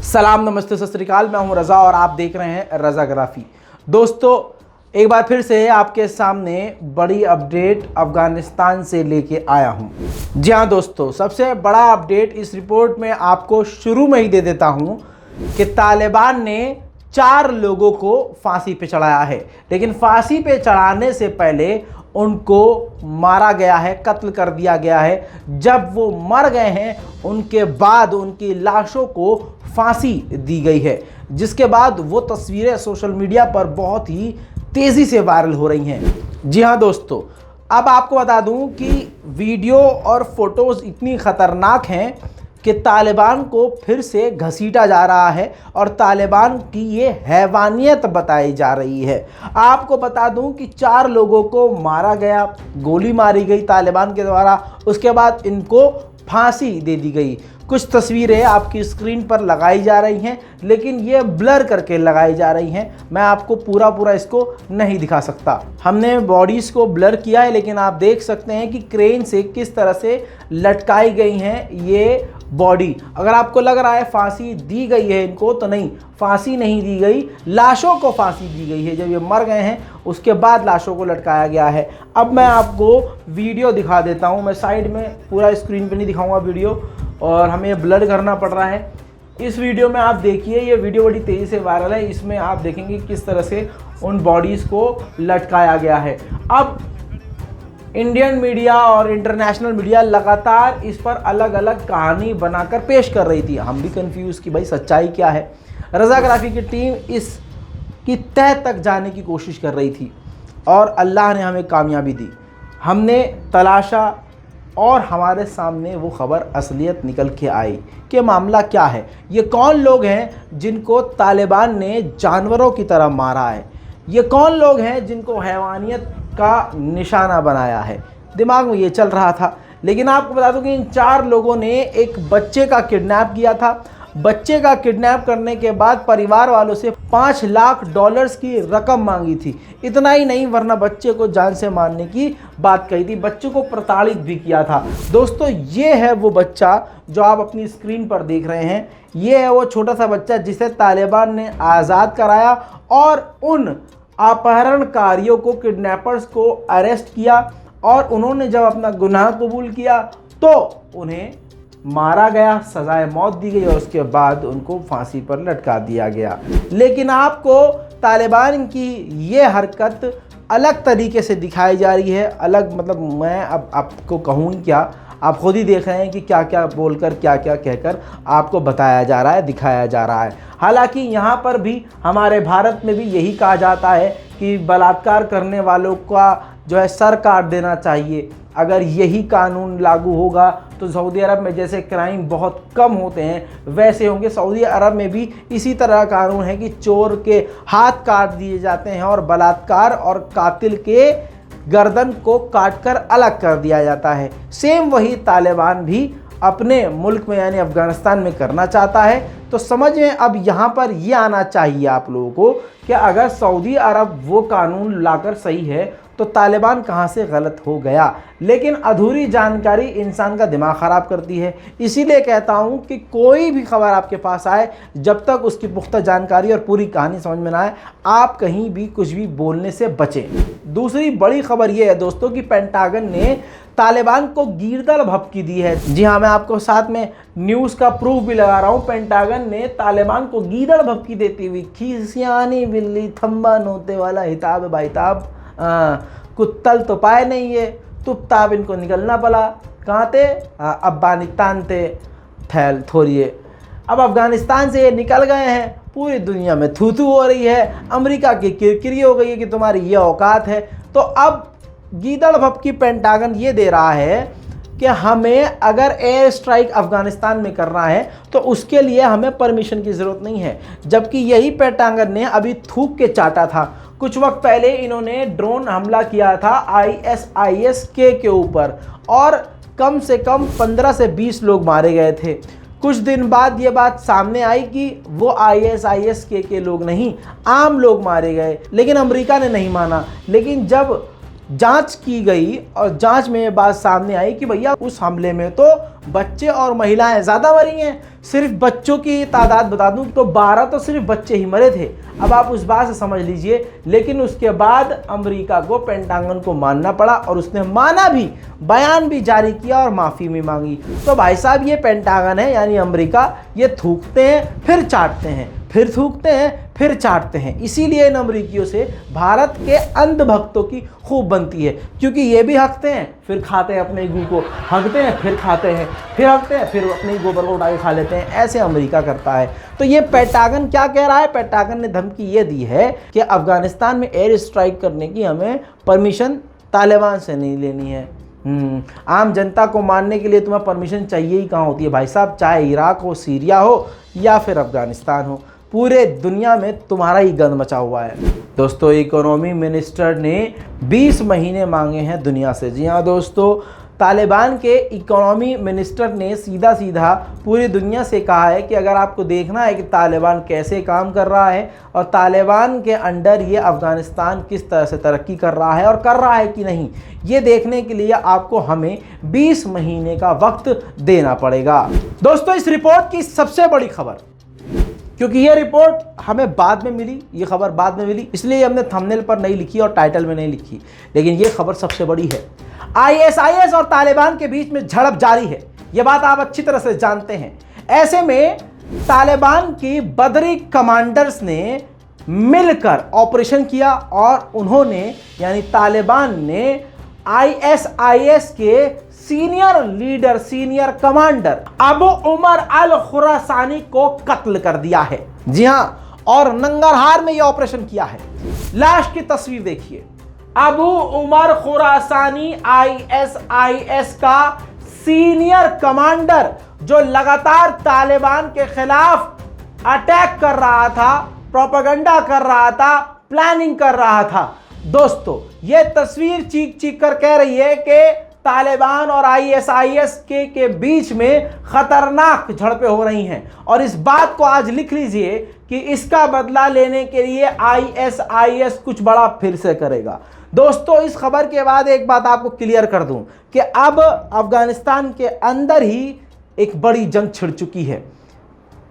सलाम, नमस्ते, सत श्री अकाल। मैं हूं रज़ा और आप देख रहे हैं रज़ाग्राफी। दोस्तों, एक बार फिर से आपके सामने बड़ी अपडेट अफ़गानिस्तान से लेके आया हूं। जी हां दोस्तों, सबसे बड़ा अपडेट इस रिपोर्ट में आपको शुरू में ही दे देता हूं कि तालिबान ने 4 लोगों को फांसी पे चढ़ाया है, लेकिन फांसी पे चढ़ाने से पहले उनको मारा गया है, कत्ल कर दिया गया है। जब वो मर गए हैं उनके बाद उनकी लाशों को फांसी दी गई है, जिसके बाद वो तस्वीरें सोशल मीडिया पर बहुत ही तेज़ी से वायरल हो रही हैं। जी हाँ दोस्तों, अब आपको बता दूं कि वीडियो और फोटोज़ इतनी ख़तरनाक हैं कि तालिबान को फिर से घसीटा जा रहा है और तालिबान की ये हैवानियत बताई जा रही है। आपको बता दूं कि 4 लोगों को मारा गया, गोली मारी गई तालिबान के द्वारा, उसके बाद इनको फांसी दे दी गई। कुछ तस्वीरें आपकी स्क्रीन पर लगाई जा रही हैं, लेकिन ये ब्लर करके लगाई जा रही हैं। मैं आपको पूरा इसको नहीं दिखा सकता। हमने बॉडीज़ को ब्लर किया है, लेकिन आप देख सकते हैं कि क्रेन से किस तरह से लटकाई गई हैं ये बॉडी। अगर आपको लग रहा है फांसी दी गई है इनको, तो नहीं, फांसी नहीं दी गई, लाशों को फांसी दी गई है। जब ये मर गए हैं उसके बाद लाशों को लटकाया गया है। अब मैं आपको वीडियो दिखा देता हूँ। मैं साइड में पूरा स्क्रीन पे नहीं दिखाऊंगा वीडियो, और हमें ब्लर करना पड़ रहा है। इस वीडियो में आप देखिए, ये वीडियो बड़ी तेज़ी से वायरल है। इसमें आप देखेंगे किस तरह से उन बॉडीज़ को लटकाया गया है। अब इंडियन मीडिया और इंटरनेशनल मीडिया लगातार इस पर अलग अलग कहानी बनाकर पेश कर रही थी। हम भी कंफ्यूज कि भाई सच्चाई क्या है। रज़ाग्राफी की टीम इसकी तह तक जाने की कोशिश कर रही थी और अल्लाह ने हमें कामयाबी दी। हमने तलाशा और हमारे सामने वो खबर असलियत निकल के आई कि मामला क्या है। ये कौन लोग हैं जिनको तालिबान ने जानवरों की तरह मारा है? ये कौन लोग हैं जिनको हैवानियत का निशाना बनाया है? दिमाग में ये चल रहा था। लेकिन आपको बता दूं कि इन 4 लोगों ने एक बच्चे का किडनैप किया था। बच्चे का किडनैप करने के बाद परिवार वालों से $5 लाख की रकम मांगी थी। इतना ही नहीं, वरना बच्चे को जान से मारने की बात कही थी। बच्चे को प्रताड़ित भी किया था। दोस्तों, ये है वो बच्चा जो आप अपनी स्क्रीन पर देख रहे हैं। ये है वो छोटा सा बच्चा जिसे तालिबान ने आज़ाद कराया और उन अपहरणकारियों को, किडनैपर्स को अरेस्ट किया, और उन्होंने जब अपना गुनाह कबूल किया तो उन्हें मारा गया, सजाए मौत दी गई और उसके बाद उनको फांसी पर लटका दिया गया। लेकिन आपको तालिबान की ये हरकत अलग तरीके से दिखाई जा रही है। अलग मतलब मैं अब आपको कहूँ क्या, आप खुद ही देख रहे हैं कि क्या क्या बोलकर, क्या क्या कहकर आपको बताया जा रहा है, दिखाया जा रहा है। हालांकि यहाँ पर भी, हमारे भारत में भी यही कहा जाता है कि बलात्कार करने वालों का जो है सर काट देना चाहिए। अगर यही कानून लागू होगा तो सऊदी अरब में जैसे क्राइम बहुत कम होते हैं, वैसे होंगे। सऊदी अरब में भी इसी तरह का कानून है कि चोर के हाथ काट दिए जाते हैं और बलात्कार और कातिल के गर्दन को काटकर अलग कर दिया जाता है। सेम वही तालिबान भी अपने मुल्क में यानी अफ़गानिस्तान में करना चाहता है। तो समझ में अब यहाँ पर ये आना चाहिए आप लोगों को कि अगर सऊदी अरब वो कानून लाकर सही है तो तालिबान कहाँ से गलत हो गया। लेकिन अधूरी जानकारी इंसान का दिमाग ख़राब करती है। इसीलिए कहता हूँ कि कोई भी खबर आपके पास आए, जब तक उसकी पुख्ता जानकारी और पूरी कहानी समझ में ना आए, आप कहीं भी कुछ भी बोलने से बचें। दूसरी बड़ी खबर यह है दोस्तों कि पेंटागन ने तालिबान को गीदड़ भभकी दी है। जी हाँ, मैं आपको साथ में न्यूज़ का प्रूफ भी लगा रहा हूँ। पेंटागन ने तालिबान को गीदड़ भभकी देती हुई, खीसियानी बिल्ली थम्बा नोते वाला हिताब बाइताब कुत्तल तो पाए नहीं है, तुत्ताब इनको निकलना पड़ा। कहाँ थे? अफगानिस्तान थे, थैल थोड़िए। अब अफ़गानिस्तान से ये निकल गए हैं, पूरी दुनिया में थू थू हो रही है, अमेरिका की किरकिरी हो गई है कि तुम्हारी ये औकात है। तो अब गीदड़ भभकी पेंटागन ये दे रहा है कि हमें अगर एयर स्ट्राइक अफ़गानिस्तान में करना है तो उसके लिए हमें परमिशन की ज़रूरत नहीं है। जबकि यही पेंटागन ने अभी थूक के चाटा था। कुछ वक्त पहले इन्होंने ड्रोन हमला किया था ISIS के ऊपर और कम से कम 15 से 20 लोग मारे गए थे। कुछ दिन बाद ये बात सामने आई कि वो ISIS के लोग नहीं, आम लोग मारे गए। लेकिन अमेरिका ने नहीं माना। लेकिन जब जांच की गई और जांच में ये बात सामने आई कि भैया उस हमले में तो बच्चे और महिलाएं ज़्यादा मरी हैं। सिर्फ बच्चों की तादाद बता दूं तो 12 तो सिर्फ बच्चे ही मरे थे। अब आप उस बात से समझ लीजिए। लेकिन उसके बाद अमेरिका को पेंटागन को मानना पड़ा और उसने माना भी, बयान भी जारी किया और माफ़ी भी मांगी। तो भाई साहब ये पेंटागन है यानी अमेरिका, ये थूकते हैं फिर चाटते हैं, फिर थूकते हैं फिर चाटते हैं। इसीलिए इन अमरीकियों से भारत के अंधभक्तों की खूब बनती है, क्योंकि ये भी हकते हैं फिर खाते हैं अपने ईगो को, हकते हैं फिर खाते हैं, फिर हकते हैं फिर अपने ईगो पर उठा के खा लेते हैं। ऐसे अमेरिका करता है। तो ये पेंटागन क्या कह रहा है? पेंटागन ने धमकी ये दी है कि अफगानिस्तान में एयर स्ट्राइक करने की हमें परमिशन तालिबान से नहीं लेनी है। आम जनता को मारने के लिए तुम्हें परमिशन चाहिए ही कहाँ होती है भाई साहब, चाहे इराक हो, सीरिया हो या फिर अफगानिस्तान हो, पूरे दुनिया में तुम्हारा ही गंद मचा हुआ है। दोस्तों इकोनॉमी मिनिस्टर ने 20 महीने मांगे हैं दुनिया से। जी हाँ दोस्तों, तालिबान के इकोनॉमी मिनिस्टर ने सीधा सीधा पूरी दुनिया से कहा है कि अगर आपको देखना है कि तालिबान कैसे काम कर रहा है और तालिबान के अंडर ये अफ़गानिस्तान किस तरह से तरक्की कर रहा है और कर रहा है कि नहीं, ये देखने के लिए आपको हमें 20 महीने का वक्त देना पड़ेगा। दोस्तों इस रिपोर्ट की सबसे बड़ी खबर, क्योंकि ये रिपोर्ट हमें बाद में मिली, ये खबर बाद में मिली, इसलिए हमने थंबनेल पर नहीं लिखी और टाइटल में नहीं लिखी, लेकिन ये खबर सबसे बड़ी है। आईएसआईएस और तालिबान के बीच में झड़प जारी है, ये बात आप अच्छी तरह से जानते हैं। ऐसे में तालिबान की बदरी कमांडर्स ने मिलकर ऑपरेशन किया और उन्होंने यानी तालिबान ने आईएसआईएस के senior leader, senior commander Abu Umar al Khurasani को कत्ल कर दिया है। जी हां, और नंगरहार में यह ऑपरेशन किया है। लाश की तस्वीर देखिए। अबू उमर खुरासानी आईएसआईएस का सीनियर कमांडर जो लगातार तालिबान के खिलाफ अटैक कर रहा था, प्रोपेगेंडा कर रहा था, प्लानिंग कर रहा था। दोस्तों यह तस्वीर चीख चीख कर कह रही है कि तालिबान और आईएसआईएस के बीच में खतरनाक झड़पें हो रही हैं और इस बात को आज लिख लीजिए कि इसका बदला लेने के लिए आईएसआईएस कुछ बड़ा फिर से करेगा। दोस्तों इस खबर के बाद एक बात आपको क्लियर कर दूं कि अब अफगानिस्तान के अंदर ही एक बड़ी जंग छिड़ चुकी है।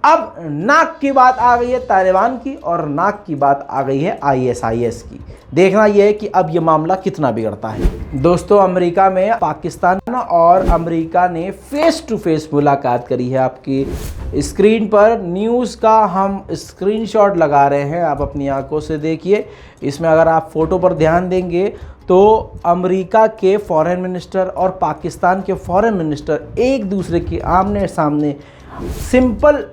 अब नाक की बात आ गई है तालिबान की और नाक की बात आ गई है आईएसआईएस की। देखना यह है कि अब यह मामला कितना बिगड़ता है। दोस्तों अमेरिका में पाकिस्तान और अमेरिका ने फेस टू फेस मुलाकात करी है। आपकी स्क्रीन पर न्यूज़ का हम स्क्रीनशॉट लगा रहे हैं, आप अपनी आंखों से देखिए। इसमें अगर आप फोटो पर ध्यान देंगे तो अमेरिका के फॉरेन मिनिस्टर और पाकिस्तान के फॉरेन मिनिस्टर एक दूसरे के आमने सामने सिंपल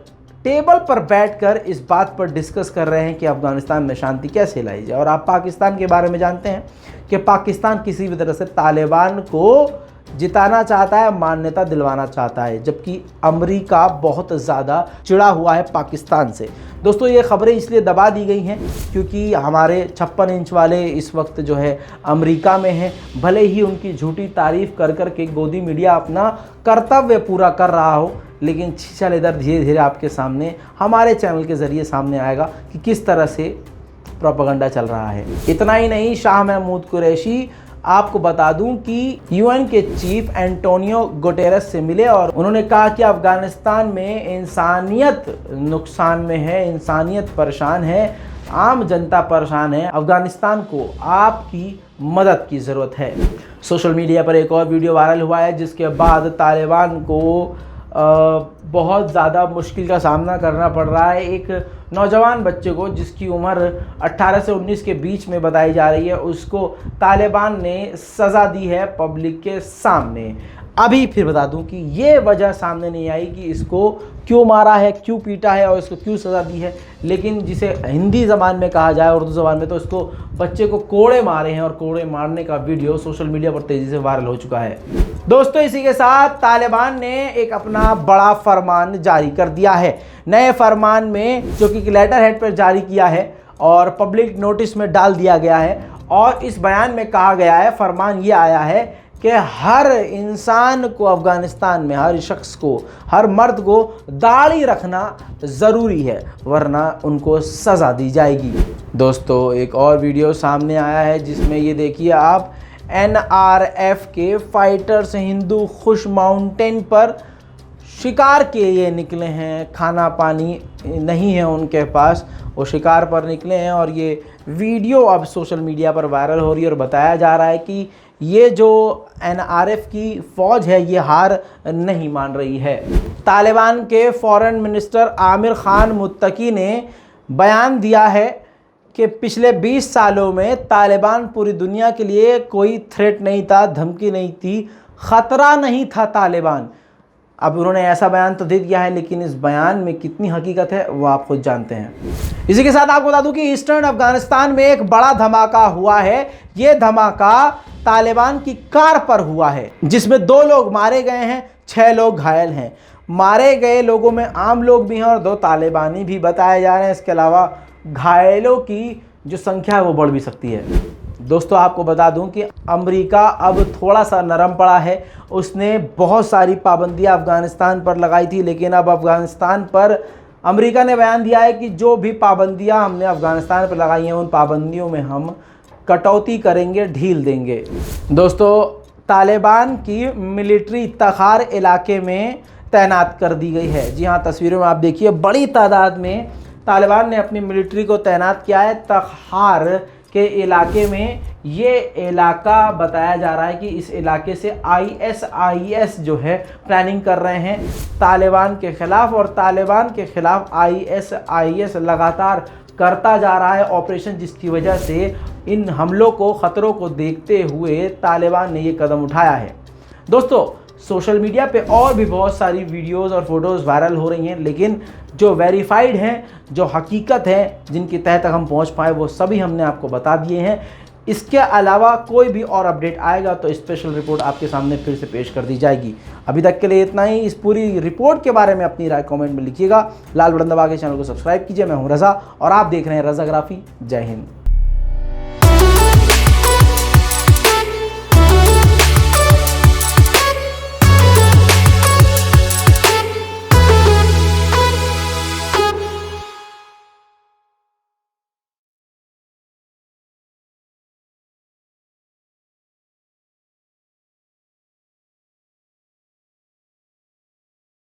टेबल पर बैठकर इस बात पर डिस्कस कर रहे हैं कि अफगानिस्तान में शांति कैसे लाई जाए। और आप पाकिस्तान के बारे में जानते हैं कि पाकिस्तान किसी भी तरह से तालिबान को जिताना चाहता है, मान्यता दिलवाना चाहता है, जबकि अमेरिका बहुत ज़्यादा चिढ़ा हुआ है पाकिस्तान से। दोस्तों ये खबरें इसलिए दबा दी गई हैं क्योंकि हमारे 56 इंच वाले इस वक्त जो है अमेरिका में हैं। भले ही उनकी झूठी तारीफ़ कर कर के गोदी मीडिया अपना कर्तव्य पूरा कर रहा हो, लेकिन चल इधर धीरे धीरे आपके सामने हमारे चैनल के ज़रिए सामने आएगा कि किस तरह से प्रोपेगेंडा चल रहा है। इतना ही नहीं, शाह महमूद कुरैशी आपको बता दूं कि यूएन के चीफ एंटोनियो गुटेरेस से मिले और उन्होंने कहा कि अफगानिस्तान में इंसानियत नुकसान में है, इंसानियत परेशान है, आम जनता परेशान है, अफगानिस्तान को आपकी मदद की ज़रूरत है। सोशल मीडिया पर एक और वीडियो वायरल हुआ है जिसके बाद तालिबान को बहुत ज़्यादा मुश्किल का सामना करना पड़ रहा है। एक नौजवान बच्चे को जिसकी उम्र 18 से 19 के बीच में बताई जा रही है, उसको तालिबान ने सज़ा दी है पब्लिक के सामने। अभी फिर बता दूं कि ये वजह सामने नहीं आई कि इसको क्यों मारा है, क्यों पीटा है और इसको क्यों सज़ा दी है, लेकिन जिसे हिंदी ज़बान में कहा जाए, उर्दू ज़बान में, तो इसको बच्चे को कोड़े मारे हैं और कोड़े मारने का वीडियो सोशल मीडिया पर तेज़ी से वायरल हो चुका है। दोस्तों इसी के साथ तालिबान ने एक अपना बड़ा फरमान जारी कर दिया है। नए फरमान में जो कि लेटर हेड पर जारी किया है और पब्लिक नोटिस में डाल दिया गया है और इस बयान में कहा गया है, फरमान ये आया है कि हर इंसान को अफ़गानिस्तान में, हर शख्स को, हर मर्द को दाढ़ी रखना ज़रूरी है वरना उनको सज़ा दी जाएगी। दोस्तों एक और वीडियो सामने आया है जिसमें ये देखिए आप, NRF के फाइटर्स हिंदू खुश माउंटेन पर शिकार के लिए निकले हैं। खाना पानी नहीं है उनके पास, वो शिकार पर निकले हैं और ये वीडियो अब सोशल मीडिया पर वायरल हो रही है और बताया जा रहा है कि ये जो NRF की फ़ौज है ये हार नहीं मान रही है। तालिबान के फॉरेन मिनिस्टर आमिर खान मुत्तकी ने बयान दिया है कि पिछले 20 सालों में तालिबान पूरी दुनिया के लिए कोई थ्रेट नहीं था, धमकी नहीं थी, ख़तरा नहीं था तालिबान। अब उन्होंने ऐसा बयान तो दे दिया है, लेकिन इस बयान में कितनी हकीकत है वो आप खुद जानते हैं। इसी के साथ आपको बता दूं कि ईस्टर्न अफगानिस्तान में एक बड़ा धमाका हुआ है। ये धमाका तालिबान की कार पर हुआ है, जिसमें 2 लोग मारे गए हैं, 6 लोग घायल हैं। मारे गए लोगों में आम लोग भी हैं और 2 तालिबानी भी बताए जा रहे हैं। इसके अलावा घायलों की जो संख्या है वो बढ़ भी सकती है। दोस्तों आपको बता दूं कि अमेरिका अब थोड़ा सा नरम पड़ा है। उसने बहुत सारी पाबंदियां अफ़गानिस्तान पर लगाई थी, लेकिन अब अफ़गानिस्तान पर अमेरिका ने बयान दिया है कि जो भी पाबंदियां हमने अफ़गानिस्तान पर लगाई हैं उन पाबंदियों में हम कटौती करेंगे, ढील देंगे। दोस्तों तालिबान की मिलिट्री तखार इलाके में तैनात कर दी गई है। जी हाँ, तस्वीरों में आप देखिए बड़ी तादाद में तालिबान ने अपनी मिलिट्री को तैनात किया है तखार के इलाके में। ये इलाका बताया जा रहा है कि इस इलाके से ISIS जो है प्लानिंग कर रहे हैं तालिबान के ख़िलाफ़, और तालिबान के ख़िलाफ़ ISIS लगातार करता जा रहा है ऑपरेशन, जिसकी वजह से इन हमलों को, ख़तरों को देखते हुए तालिबान ने ये कदम उठाया है। दोस्तों सोशल मीडिया पे और भी बहुत सारी वीडियोस और फोटोज़ वायरल हो रही हैं, लेकिन जो वेरीफाइड हैं, जो हकीकत है, जिनकी तह तक हम पहुंच पाए, वो सभी हमने आपको बता दिए हैं। इसके अलावा कोई भी और अपडेट आएगा तो स्पेशल रिपोर्ट आपके सामने फिर से पेश कर दी जाएगी। अभी तक के लिए इतना ही। इस पूरी रिपोर्ट के बारे में अपनी राय कमेंट में लिखिएगा। लाल बटन दबा के चैनल को सब्सक्राइब कीजिए। मैं हूं रज़ा और आप देख रहे हैं रज़ाग्राफी। जय हिंद।